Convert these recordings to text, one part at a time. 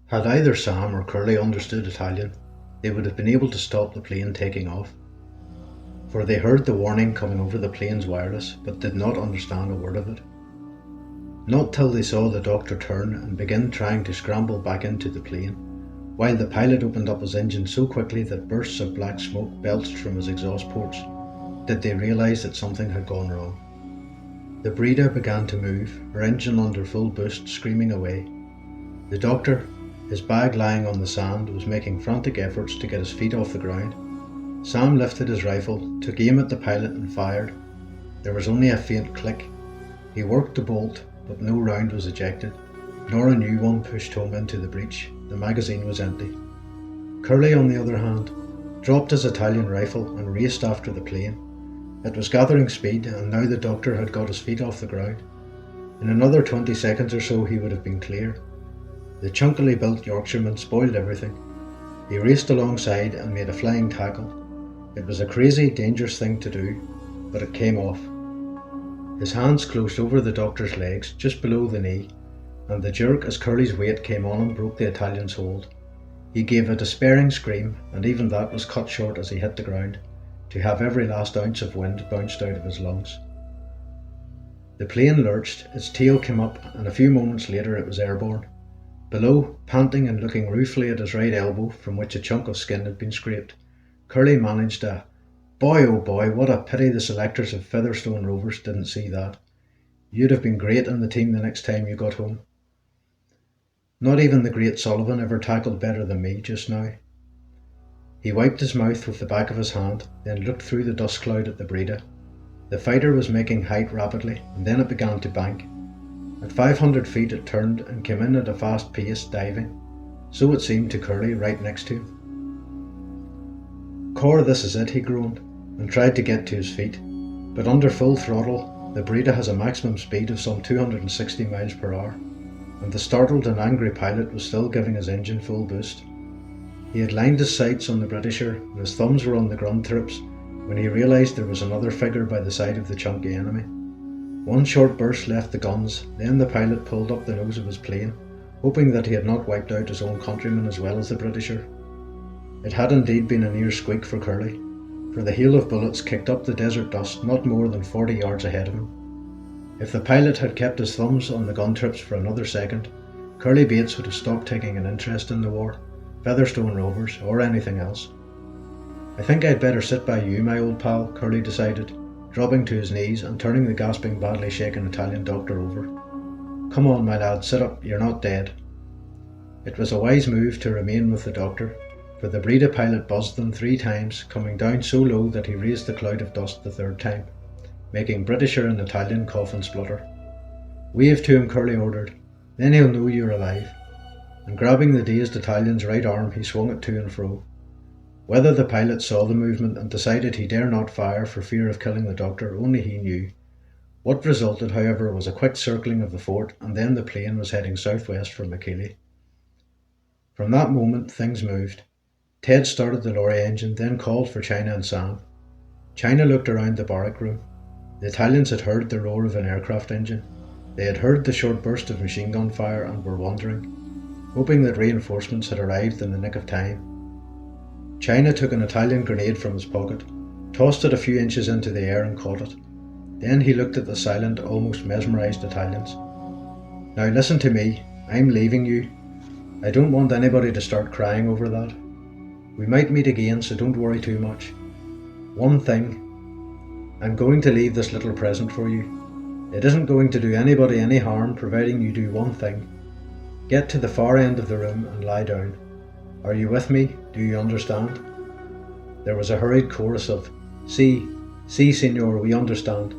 Had either Sam or Curly understood Italian, they would have been able to stop the plane taking off, for they heard the warning coming over the plane's wireless but did not understand a word of it. Not till they saw the doctor turn and begin trying to scramble back into the plane, while the pilot opened up his engine so quickly that bursts of black smoke belched from his exhaust ports, did they realise that something had gone wrong. The Breda began to move, her engine under full boost, screaming away. The doctor, his bag lying on the sand, was making frantic efforts to get his feet off the ground. Sam lifted his rifle, took aim at the pilot and fired. There was only a faint click. He worked the bolt, but no round was ejected, nor a new one pushed home into the breech. The magazine was empty. Curly, on the other hand, dropped his Italian rifle and raced after the plane. It was gathering speed, and now the doctor had got his feet off the ground. In another 20 seconds or so he would have been clear. The chunkily built Yorkshireman spoiled everything. He raced alongside and made a flying tackle. It was a crazy, dangerous thing to do, but it came off. His hands closed over the doctor's legs, just below the knee, and the jerk as Curly's weight came on him broke the Italian's hold. He gave a despairing scream, and even that was cut short as he hit the ground, to have every last ounce of wind bounced out of his lungs. The plane lurched, its tail came up, and a few moments later it was airborne. Below, panting and looking ruefully at his right elbow, from which a chunk of skin had been scraped, Curly managed a, "Boy, oh boy, what a pity the selectors of Featherstone Rovers didn't see that. You'd have been great in the team the next time you got home. Not even the great Sullivan ever tackled better than me just now." He wiped his mouth with the back of his hand, then looked through the dust cloud at the Breda. The fighter was making height rapidly, and then it began to bank. At 500 feet it turned and came in at a fast pace, diving. So it seemed to Curly, right next to him. "Cor, this is it," he groaned, and tried to get to his feet. But under full throttle, the Breda has a maximum speed of some 260 miles per hour, and the startled and angry pilot was still giving his engine full boost. He had lined his sights on the Britisher, and his thumbs were on the gun trips, when he realised there was another figure by the side of the chunky enemy. One short burst left the guns, then the pilot pulled up the nose of his plane, hoping that he had not wiped out his own countrymen as well as the Britisher. It had indeed been a near squeak for Curly, for the hail of bullets kicked up the desert dust not more than 40 yards ahead of him. If the pilot had kept his thumbs on the gun trips for another second, Curly Bates would have stopped taking an interest in the war, Featherstone Rovers, or anything else. "I think I'd better sit by you, my old pal," Curly decided, dropping to his knees and turning the gasping, badly shaken Italian doctor over. "Come on, my lad, sit up, you're not dead." It was a wise move to remain with the doctor, for the Breda pilot buzzed them 3 times, coming down so low that he raised the cloud of dust the 3rd time, making Britisher and Italian cough and splutter. "Wave to him," Curly ordered, "then he'll know you're alive." And grabbing the dazed Italian's right arm, he swung it to and fro. Whether the pilot saw the movement and decided he dare not fire for fear of killing the doctor, only he knew. What resulted, however, was a quick circling of the fort, and then the plane was heading southwest for Makili. From that moment, things moved. Ted started the lorry engine, then called for China and Sam. China looked around the barrack room. The Italians had heard the roar of an aircraft engine. They had heard the short burst of machine gun fire and were wondering, hoping that reinforcements had arrived in the nick of time. China took an Italian grenade from his pocket, tossed it a few inches into the air and caught it. Then he looked at the silent, almost mesmerised Italians. "Now listen to me, I'm leaving you. I don't want anybody to start crying over that. We might meet again, so don't worry too much. One thing, I'm going to leave this little present for you. It isn't going to do anybody any harm, providing you do one thing. Get to the far end of the room and lie down. Are you with me? Do you understand?" There was a hurried chorus of, "Si, si, signor, we understand."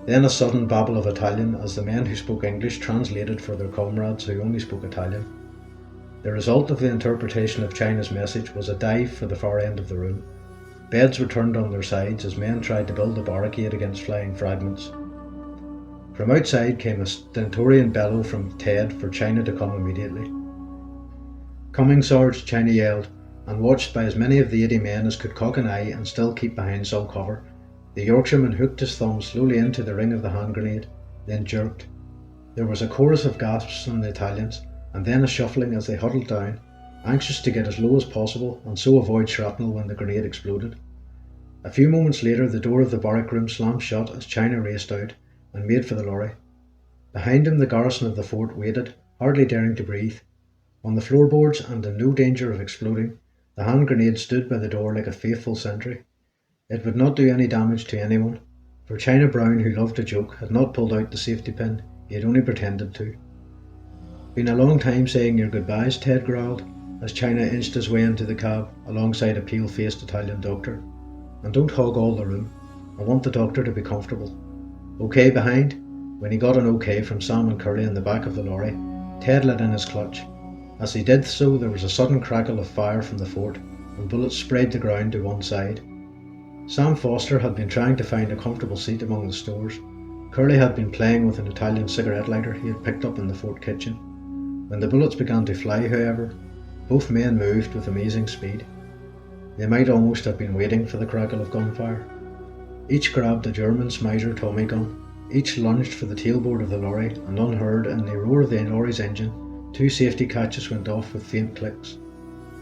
Then a sudden babble of Italian as the men who spoke English translated for their comrades who only spoke Italian. The result of the interpretation of China's message was a dive for the far end of the room. Beds were turned on their sides as men tried to build a barricade against flying fragments. From outside came a stentorian bellow from Ted for China to come immediately. "Coming, Sarge," China yelled, and watched by as many of the 80 men as could cock an eye and still keep behind some cover, the Yorkshireman hooked his thumb slowly into the ring of the hand grenade, then jerked. There was a chorus of gasps from the Italians, and then a shuffling as they huddled down, anxious to get as low as possible and so avoid shrapnel when the grenade exploded. A few moments later, the door of the barrack room slammed shut as China raced out and made for the lorry. Behind him, the garrison of the fort waited, hardly daring to breathe. On the floorboards and in no danger of exploding, the hand grenade stood by the door like a faithful sentry. It would not do any damage to anyone, for China Brown, who loved a joke, had not pulled out the safety pin, he had only pretended to. "Been a long time saying your goodbyes," Ted growled, as China inched his way into the cab alongside a pale-faced Italian doctor. "And don't hog all the room. I want the doctor to be comfortable. Okay behind?" When he got an okay from Sam and Curly in the back of the lorry, Ted let in his clutch. As he did so, there was a sudden crackle of fire from the fort, and bullets sprayed the ground to one side. Sam Foster had been trying to find a comfortable seat among the stores. Curly had been playing with an Italian cigarette lighter he had picked up in the fort kitchen. When the bullets began to fly, however, both men moved with amazing speed. They might almost have been waiting for the crackle of gunfire. Each grabbed a German Smiser Tommy gun. Each lunged for the tailboard of the lorry, and unheard in the roar of the lorry's engine, two safety catches went off with faint clicks.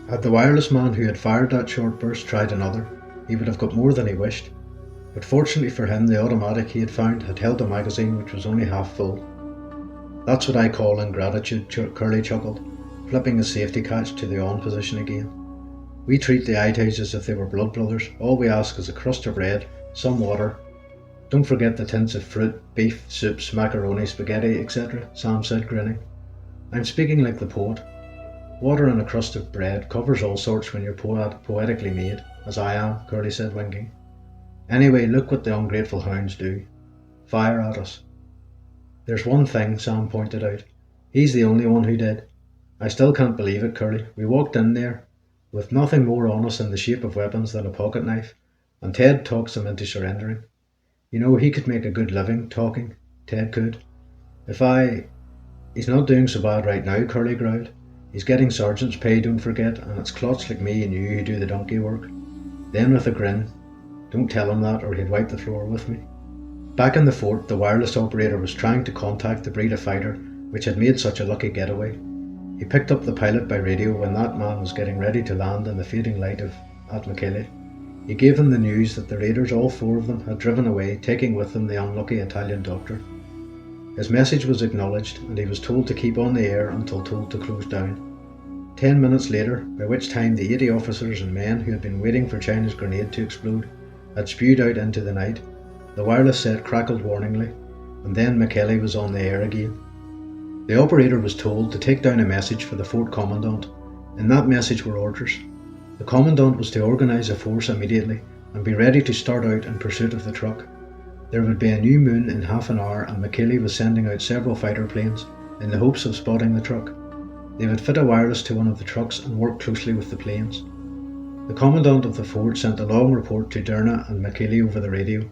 Had the wireless man who had fired that short burst tried another, he would have got more than he wished. But fortunately for him, the automatic he had found had held a magazine which was only half full. "That's what I call ingratitude," Curly chuckled, flipping his safety catch to the on position again. "We treat the Itites as if they were blood brothers. All we ask is a crust of bread, some water. Don't forget the tins of fruit, beef, soups, macaroni, spaghetti, etc," Sam said, grinning. "I'm speaking like the poet. Water and a crust of bread covers all sorts when you're poetically made, as I am," Curly said, winking. "Anyway, look what the ungrateful hounds do. Fire at us." "There's one thing," Sam pointed out. "He's the only one who did. I still can't believe it, Curly. We walked in there with nothing more on us in the shape of weapons than a pocket knife, and Ted talks him into surrendering. You know, he could make a good living talking. Ted could. He's not doing so bad right now," Curly growled. "He's getting sergeant's pay, don't forget, and it's clots like me and you who do the donkey work." Then with a grin, "Don't tell him that or he'd wipe the floor with me." Back in the fort, the wireless operator was trying to contact the Breda fighter which had made such a lucky getaway. He picked up the pilot by radio when that man was getting ready to land in the fading light at Makele. He gave him the news that the raiders, all four of them, had driven away, taking with them the unlucky Italian doctor. His message was acknowledged, and he was told to keep on the air until told to close down. 10 minutes later, by which time the 80 officers and men who had been waiting for China's grenade to explode had spewed out into the night, the wireless set crackled warningly, and then Makele was on the air again. The operator was told to take down a message for the fort commandant. In that message were orders. The commandant was to organise a force immediately and be ready to start out in pursuit of the truck. There would be a new moon in half an hour, and Makele was sending out several fighter planes in the hopes of spotting the truck. They would fit a wireless to one of the trucks and work closely with the planes. The commandant of the fort sent a long report to Derna and Makele over the radio.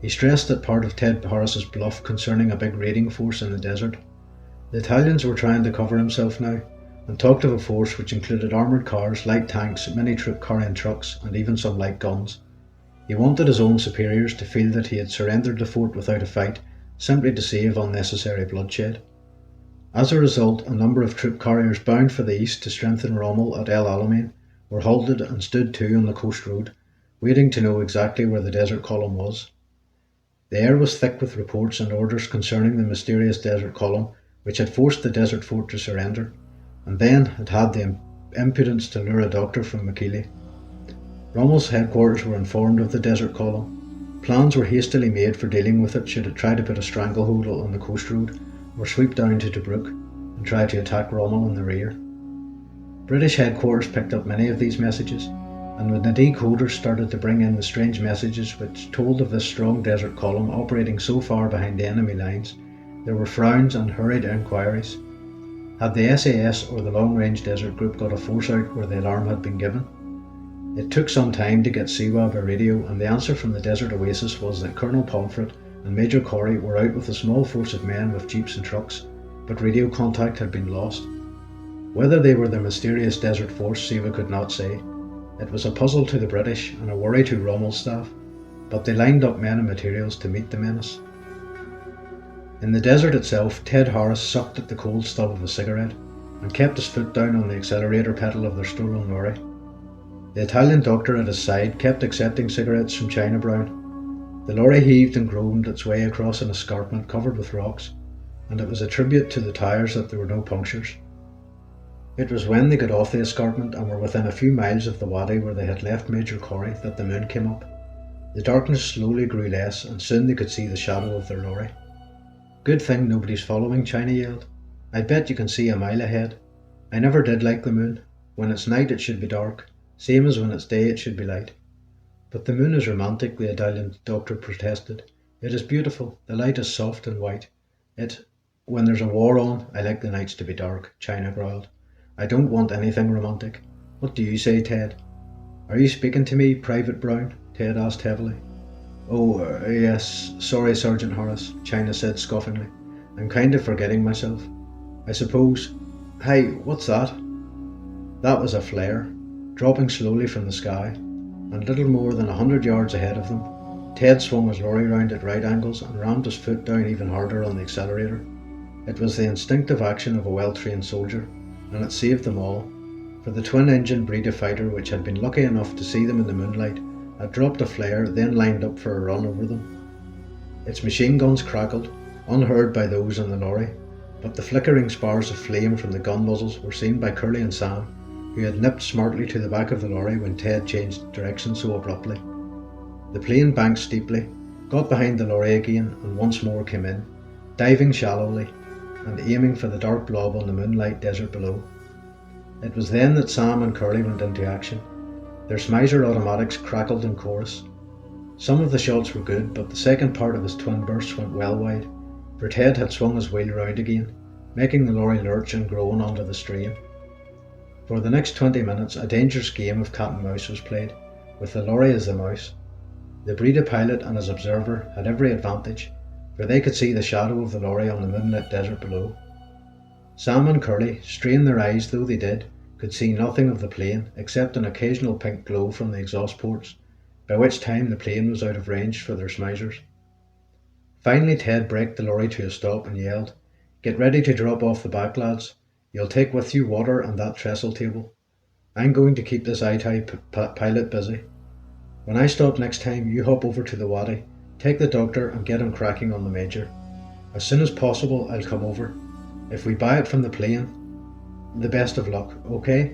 He stressed that part of Ted Harris's bluff concerning a big raiding force in the desert. The Italians were trying to cover himself now, and talked of a force which included armoured cars, light tanks, mini-troop carrying trucks, and even some light guns. He wanted his own superiors to feel that he had surrendered the fort without a fight, simply to save unnecessary bloodshed. As a result, a number of troop carriers bound for the east to strengthen Rommel at El Alamein were halted and stood to on the coast road, waiting to know exactly where the desert column was. The air was thick with reports and orders concerning the mysterious desert column which had forced the desert fort to surrender, and then had had the impudence to lure a doctor from Makele. Rommel's headquarters were informed of the desert column. Plans were hastily made for dealing with it should it try to put a stranglehold on the coast road or sweep down to Tobruk and try to attack Rommel in the rear. British headquarters picked up many of these messages, and when the decoders started to bring in the strange messages which told of this strong desert column operating so far behind the enemy lines, there were frowns and hurried inquiries. Had the SAS or the Long Range Desert Group got a force out where the alarm had been given? It took some time to get Siwa by radio, and the answer from the Desert Oasis was that Colonel Pomfret and Major Corey were out with a small force of men with jeeps and trucks, but radio contact had been lost. Whether they were the mysterious desert force, Siwa could not say. It was a puzzle to the British and a worry to Rommel's staff, but they lined up men and materials to meet the menace. In the desert itself, Ted Harris sucked at the cold stub of a cigarette. and kept his foot down on the accelerator pedal of their stolen lorry. The Italian doctor at his side kept accepting cigarettes from China Brown. The lorry heaved and groaned its way across an escarpment covered with rocks, and it was a tribute to the tyres that there were no punctures. It was when they got off the escarpment and were within a few miles of the wadi where they had left Major Corey that the moon came up. The darkness slowly grew less, and soon they could see the shadow of their lorry. "Good thing nobody's following," China yelled. "I bet you can see a mile ahead. I never did like the moon. When it's night it should be dark, same as when it's day it should be light." "But the moon is romantic," the Italian doctor protested. "It is beautiful, the light is soft and white. When there's a war on, I like the nights to be dark," China growled. "I don't want anything romantic. What do you say, Ted?" "Are you speaking to me, Private Brown?" Ted asked heavily. "Oh, yes, sorry, Sergeant Harris," China said scoffingly. "I'm kind of forgetting myself. I suppose... Hey, what's that?" That was a flare, dropping slowly from the sky, and little more than 100 yards ahead of them. Ted swung his lorry round at right angles and rammed his foot down even harder on the accelerator. It was the instinctive action of a well-trained soldier, and it saved them all, for the twin-engine Breda fighter, which had been lucky enough to see them in the moonlight, had dropped a flare, then lined up for a run over them. Its machine guns crackled, unheard by those in the lorry, but the flickering spars of flame from the gun muzzles were seen by Curly and Sam, who had nipped smartly to the back of the lorry when Ted changed direction so abruptly. The plane banked steeply, got behind the lorry again, and once more came in, diving shallowly and aiming for the dark blob on the moonlight desert below. It was then that Sam and Curly went into action. Their Smiser automatics crackled in chorus. Some of the shots were good, but the second part of his twin bursts went well wide, for Ted had swung his wheel round again, making the lorry lurch and groan under the strain. For the next 20 minutes a dangerous game of cat and mouse was played, with the lorry as the mouse. The Breda pilot and his observer had every advantage, for they could see the shadow of the lorry on the moonlit desert below. Sam and Curly, strain their eyes though they did, could see nothing of the plane except an occasional pink glow from the exhaust ports, by which time the plane was out of range for their Smisers. Finally Ted braked the lorry to a stop and yelled, "Get ready to drop off the back, lads. You'll take with you water and that trestle table. I'm going to keep this eye-tie pilot busy. When I stop next time, you hop over to the wadi, take the doctor and get him cracking on the Major. As soon as possible I'll come over. If we buy it from the plane, the best of luck, okay?"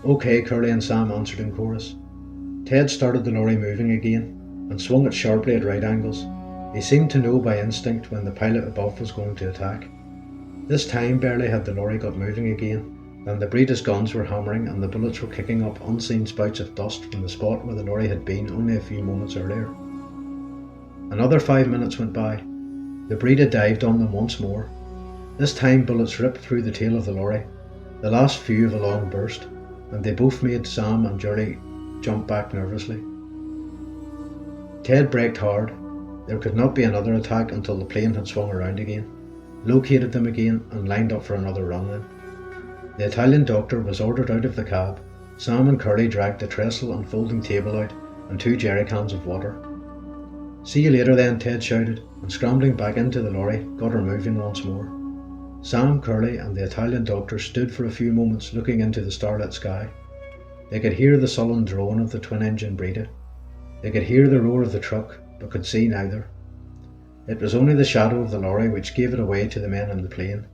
"Okay," Curly and Sam answered in chorus. Ted started the lorry moving again, and swung it sharply at right angles. He seemed to know by instinct when the pilot above was going to attack. This time barely had the lorry got moving again, than the Breda's guns were hammering and the bullets were kicking up unseen spouts of dust from the spot where the lorry had been only a few moments earlier. Another 5 minutes went by. The Breda dived on them once more. This time bullets ripped through the tail of the lorry, the last few of a long burst, and they both made Sam and Jerry jump back nervously. Ted braked hard. There could not be another attack until the plane had swung around again, located them again, and lined up for another run then. The Italian doctor was ordered out of the cab. Sam and Curly dragged the trestle and folding table out, and 2 jerry cans of water. "See you later then," Ted shouted, and scrambling back into the lorry, got her moving once more. Sam, Curly and the Italian doctor stood for a few moments looking into the starlit sky. They could hear the sullen drone of the twin-engine Breda. They could hear the roar of the truck, but could see neither. It was only the shadow of the lorry which gave it away to the men in the plane.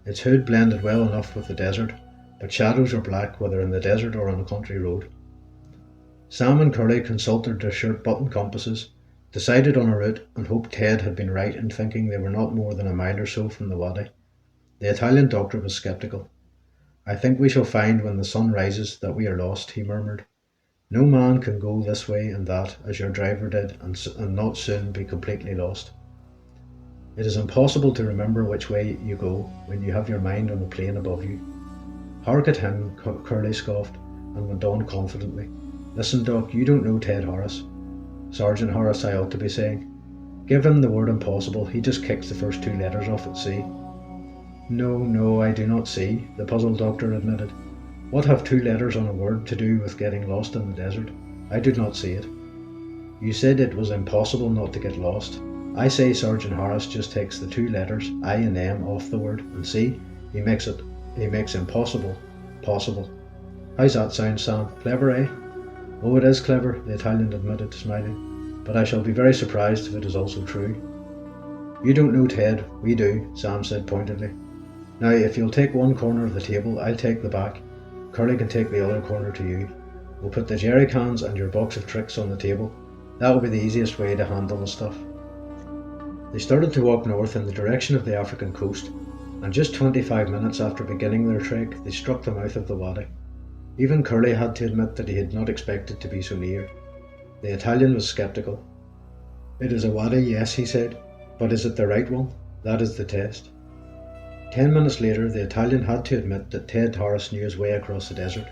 Its hood blended well enough with the desert, but shadows are black whether in the desert or on a country road. Sam and Curly consulted their shirt button compasses, decided on a route, and hoped Ted had been right in thinking they were not more than a mile or so from the wadi. The Italian doctor was sceptical. "I think we shall find when the sun rises that we are lost," he murmured. "No man can go this way and that as your driver did and not soon be completely lost. It is impossible to remember which way you go when you have your mind on the plane above you." "Hark at him," Curly scoffed, and went on confidently. "Listen, Doc, you don't know Ted Harris. Sergeant Harris, I ought to be saying. Give him the word impossible, he just kicks the first 2 letters off at sea." No, I do not see," the puzzled doctor admitted. "What have 2 letters on a word to do with getting lost in the desert? I do not see it." "You said it was impossible not to get lost. I say Sergeant Harris just takes the 2 letters, I and M, off the word, and see, he makes it He makes impossible possible. How's that sound, Sam? Clever, eh? Oh, it is clever, the Italian admitted, smiling. But I shall be very surprised if it is also true. You don't know Ted, we do, Sam said pointedly. Now, if you'll take one corner of the table, I'll take the back. Curly can take the other corner to you. We'll put the jerry cans and your box of tricks on the table. That'll be the easiest way to handle the stuff. They started to walk north in the direction of the African coast, and just 25 minutes after beginning their trek, they struck the mouth of the wadi. Even Curly had to admit that he had not expected to be so near. The Italian was sceptical. It is a wadi, yes, he said, but is it the right one? That is the test. 10 minutes later, the Italian had to admit that Ted Harris knew his way across the desert.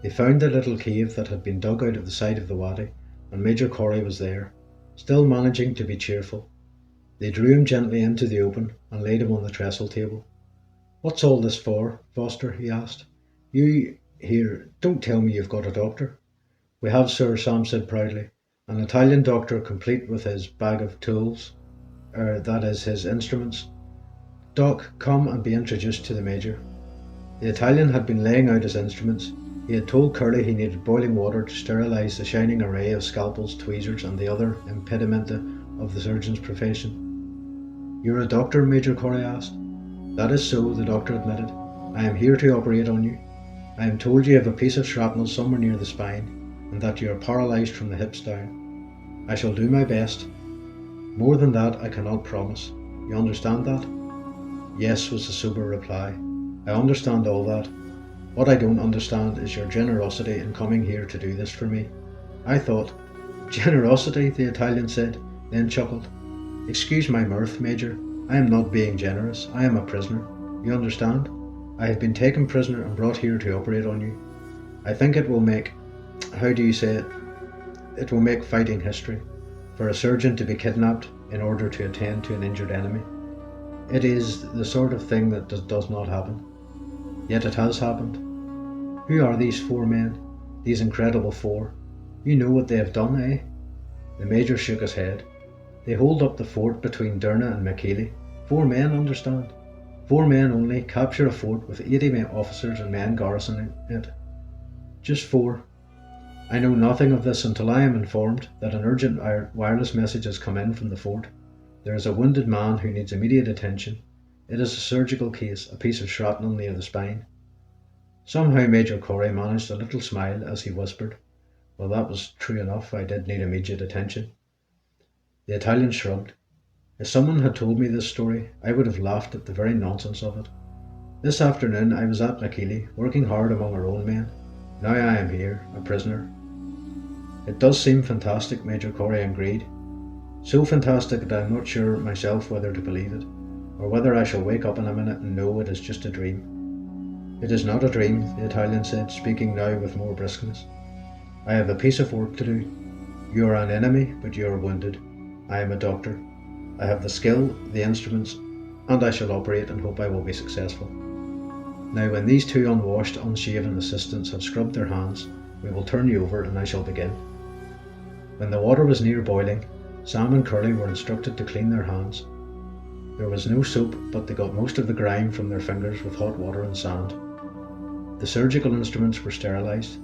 They found the little cave that had been dug out of the side of the wadi, and Major Corey was there, still managing to be cheerful. They drew him gently into the open and laid him on the trestle table. What's all this for, Foster? He asked. You, here, don't tell me you've got a doctor. We have, sir, Sam said proudly. An Italian doctor complete with his bag of tools, that is, his instruments. Doc, come and be introduced to the Major. The Italian had been laying out his instruments. He had told Curly he needed boiling water to sterilise the shining array of scalpels, tweezers and the other impedimenta of the surgeon's profession. You're a doctor, Major Corey asked. That is so, the doctor admitted. I am here to operate on you. I am told you have a piece of shrapnel somewhere near the spine, and that you are paralysed from the hips down. I shall do my best. More than that I cannot promise. You understand that? Yes, was the sober reply. I understand all that. What I don't understand is your generosity in coming here to do this for me. I thought, generosity, the Italian said, then chuckled. Excuse my mirth, Major. I am not being generous. I am a prisoner. You understand? I have been taken prisoner and brought here to operate on you. I think it will make, how do you say it? It will make fighting history, for a surgeon to be kidnapped in order to attend to an injured enemy. It is the sort of thing that does not happen. Yet it has happened. Who are these four men? These incredible four? You know what they have done, eh? The Major shook his head. They hold up the fort between Derna and Makili. 4 men, understand? 4 men only capture a fort with 80 officers and men garrisoning it. Just 4. I know nothing of this until I am informed that an urgent wireless message has come in from the fort. There is a wounded man who needs immediate attention. It is a surgical case, a piece of shrapnel near the spine. Somehow Major Corey managed a little smile as he whispered, Well, that was true enough, I did need immediate attention. The Italian shrugged. If someone had told me this story, I would have laughed at the very nonsense of it. This afternoon I was at Makili, working hard among our own men. Now I am here, a prisoner. It does seem fantastic, Major Corey agreed. So fantastic that I am not sure myself whether to believe it, or whether I shall wake up in a minute and know it is just a dream. It is not a dream, the Italian said, speaking now with more briskness. I have a piece of work to do. You are an enemy, but you are wounded. I am a doctor. I have the skill, the instruments, and I shall operate and hope I will be successful. Now when these 2 unwashed, unshaven assistants have scrubbed their hands, we will turn you over and I shall begin. When the water was near boiling, Sam and Curly were instructed to clean their hands. There was no soap, but they got most of the grime from their fingers with hot water and sand. The surgical instruments were sterilised.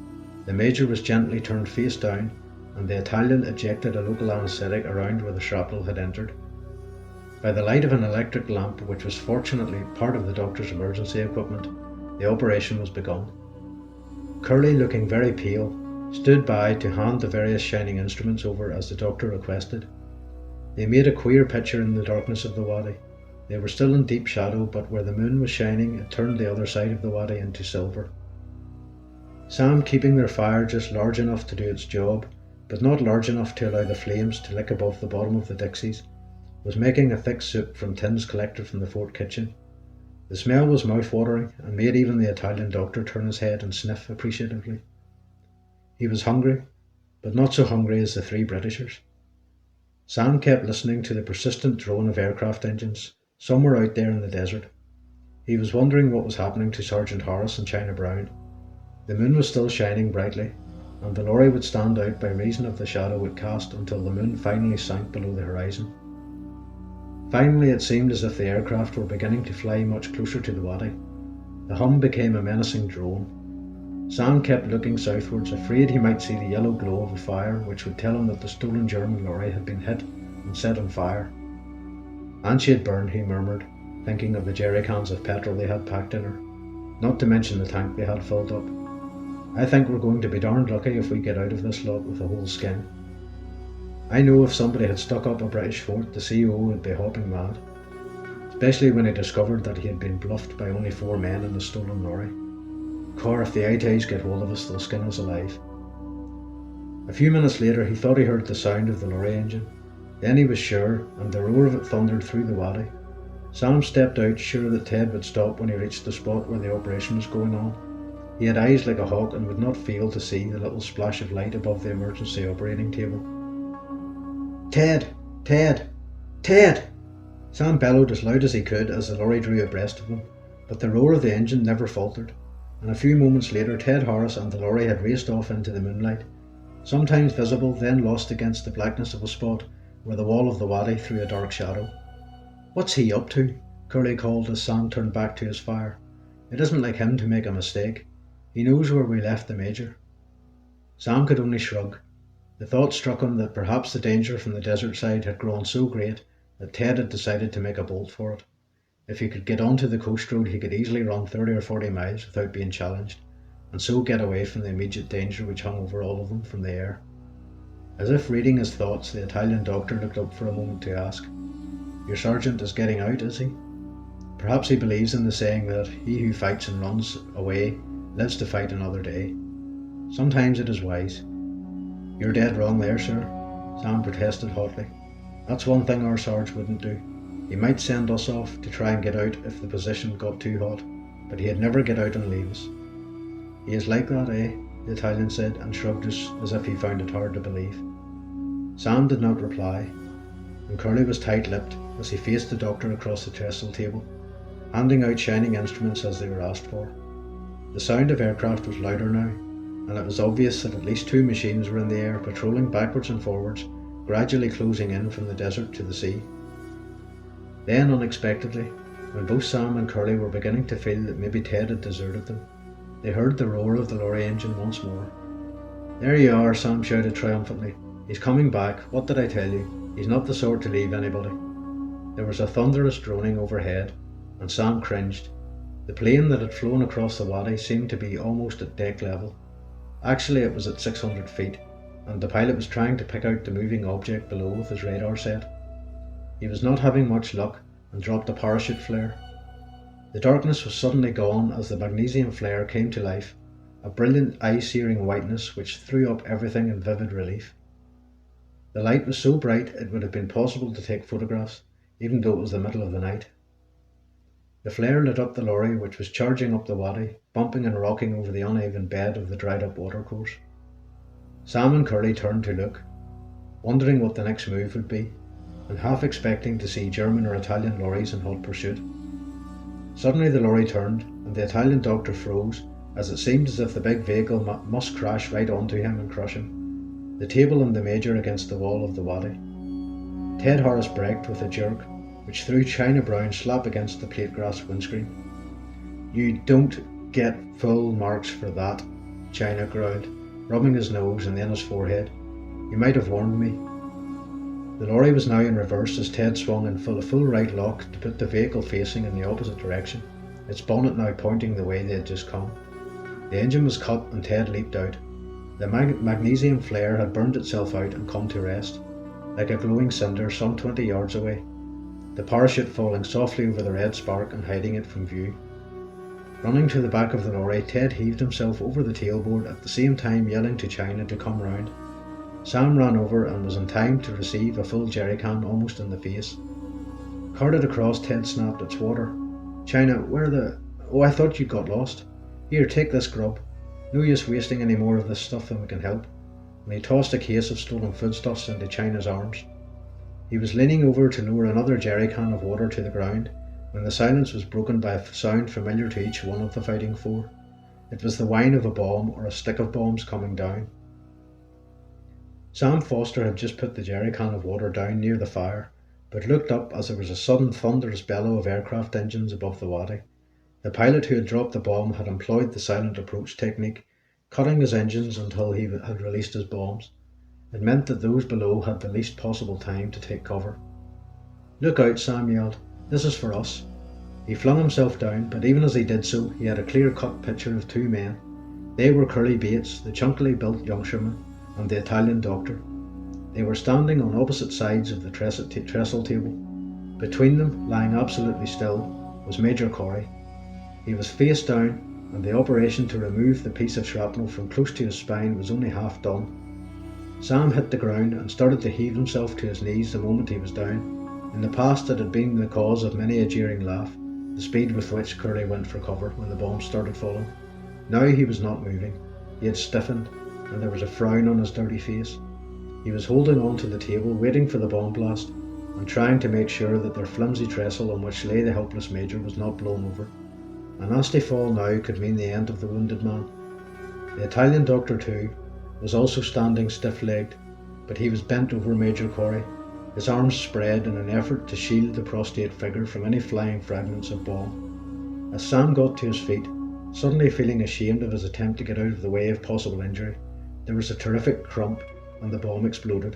The Major was gently turned face down, and the Italian ejected a local anaesthetic around where the shrapnel had entered. By the light of an electric lamp, which was fortunately part of the doctor's emergency equipment, the operation was begun. Curly, looking very pale, stood by to hand the various shining instruments over as the doctor requested. They made a queer picture in the darkness of the wadi. They were still in deep shadow, but where the moon was shining, it turned the other side of the wadi into silver. Sam, keeping their fire just large enough to do its job, but not large enough to allow the flames to lick above the bottom of the dixies, was making a thick soup from tins collected from the fort kitchen. The smell was mouth-watering and made even the Italian doctor turn his head and sniff appreciatively. He was hungry, but not so hungry as the 3 Britishers. Sam kept listening to the persistent drone of aircraft engines, somewhere out there in the desert. He was wondering what was happening to Sergeant Harris and China Brown. The moon was still shining brightly, and the lorry would stand out by reason of the shadow it cast until the moon finally sank below the horizon. Finally it seemed as if the aircraft were beginning to fly much closer to the wadi. The hum became a menacing drone. Sam kept looking southwards, afraid he might see the yellow glow of a fire which would tell him that the stolen German lorry had been hit and set on fire. And she had burned, he murmured, thinking of the jerry cans of petrol they had packed in her, not to mention the tank they had filled up. I think we're going to be darned lucky if we get out of this lot with a whole skin. I know if somebody had stuck up a British fort, the CEO would be hopping mad, especially when he discovered that he had been bluffed by only 4 men in the stolen lorry. Car, if the ITs get hold of us, they'll skin us alive. A few minutes later he thought he heard the sound of the lorry engine. Then he was sure, and the roar of it thundered through the wadi. Sam stepped out, sure that Ted would stop when he reached the spot where the operation was going on. He had eyes like a hawk and would not fail to see the little splash of light above the emergency operating table. "Ted! Ted! Ted!" Sam bellowed as loud as he could as the lorry drew abreast of them, but the roar of the engine never faltered, and a few moments later Ted Harris and the lorry had raced off into the moonlight, sometimes visible, then lost against the blackness of a spot where the wall of the wadi threw a dark shadow. "What's he up to?" Curly called as Sam turned back to his fire. "It isn't like him to make a mistake. He knows where we left the Major." Sam could only shrug. The thought struck him that perhaps the danger from the desert side had grown so great that Ted had decided to make a bolt for it. If he could get onto the coast road he could easily run 30 or 40 miles without being challenged, and so get away from the immediate danger which hung over all of them from the air. As if reading his thoughts, the Italian doctor looked up for a moment to ask, "Your sergeant is getting out, is he?" Perhaps he believes in the saying that he who fights and runs away lives to fight another day. Sometimes it is wise. "You're dead wrong there, sir," Sam protested hotly. "That's one thing our Sarge wouldn't do. He might send us off to try and get out if the position got too hot, but he'd never get out and leave us." "He is like that, eh?" the Italian said, and shrugged as if he found it hard to believe. Sam did not reply, and Curly was tight-lipped as he faced the doctor across the trestle table, handing out shining instruments as they were asked for. The sound of aircraft was louder now, and it was obvious that at least 2 machines were in the air, patrolling backwards and forwards, gradually closing in from the desert to the sea. Then, unexpectedly, when both Sam and Curly were beginning to feel that maybe Ted had deserted them, they heard the roar of the lorry engine once more. "There you are," Sam shouted triumphantly. "He's coming back. What did I tell you? He's not the sort to leave anybody." There was a thunderous droning overhead, and Sam cringed. The plane that had flown across the wadi seemed to be almost at deck level. Actually, it was at 600 feet, and the pilot was trying to pick out the moving object below with his radar set. He was not having much luck and dropped a parachute flare. The darkness was suddenly gone as the magnesium flare came to life, a brilliant eye-searing whiteness which threw up everything in vivid relief. The light was so bright it would have been possible to take photographs, even though it was the middle of the night. The flare lit up the lorry which was charging up the wadi, bumping and rocking over the uneven bed of the dried-up watercourse. Sam and Curly turned to look, wondering what the next move would be, and half expecting to see German or Italian lorries in hot pursuit. Suddenly the lorry turned, and the Italian doctor froze, as it seemed as if the big vehicle must crash right onto him and crush him, the table and the Major against the wall of the wadi. Ted Harris braked with a jerk, which threw China Brown slap against the plate glass windscreen. "You don't get full marks for that," China growled, rubbing his nose and then his forehead. "You might have warned me." The lorry was now in reverse as Ted swung in full right lock to put the vehicle facing in the opposite direction, its bonnet now pointing the way they had just come. The engine was cut and Ted leaped out. The magnesium flare had burned itself out and come to rest, like a glowing cinder some 20 yards away, the parachute falling softly over the red spark and hiding it from view. Running to the back of the lorry, Ted heaved himself over the tailboard, at the same time yelling to China to come round. Sam ran over and was in time to receive a full jerrycan almost in the face. Carted across, Ted snapped, "It's water." "China, where the... Oh, I thought you got lost. Here, take this grub. No use wasting any more of this stuff than we can help." And he tossed a case of stolen foodstuffs into China's arms. He was leaning over to lower another jerrycan of water to the ground when the silence was broken by a sound familiar to each one of the fighting 4. It was the whine of a bomb or a stick of bombs coming down. Sam Foster had just put the jerrycan of water down near the fire, but looked up as there was a sudden thunderous bellow of aircraft engines above the wadi. The pilot who had dropped the bomb had employed the silent approach technique, cutting his engines until he had released his bombs. It meant that those below had the least possible time to take cover. "Look out," Sam yelled. "This is for us." He flung himself down, but even as he did so, he had a clear-cut picture of two men. They were Curly Bates, the chunkily built yongsherman, and the Italian doctor. They were standing on opposite sides of the trestle table. Between them, lying absolutely still, was Major Corey. He was face down, and the operation to remove the piece of shrapnel from close to his spine was only half done. Sam hit the ground and started to heave himself to his knees the moment he was down. In the past it had been the cause of many a jeering laugh, the speed with which Curly went for cover when the bombs started falling. Now he was not moving. He had stiffened, and there was a frown on his dirty face. He was holding on to the table, waiting for the bomb blast, and trying to make sure that their flimsy trestle on which lay the helpless Major was not blown over. A nasty fall now could mean the end of the wounded man. The Italian doctor, too, was also standing stiff-legged, but he was bent over Major Corey, his arms spread in an effort to shield the prostrate figure from any flying fragments of bomb. As Sam got to his feet, suddenly feeling ashamed of his attempt to get out of the way of possible injury, there was a terrific crump and the bomb exploded.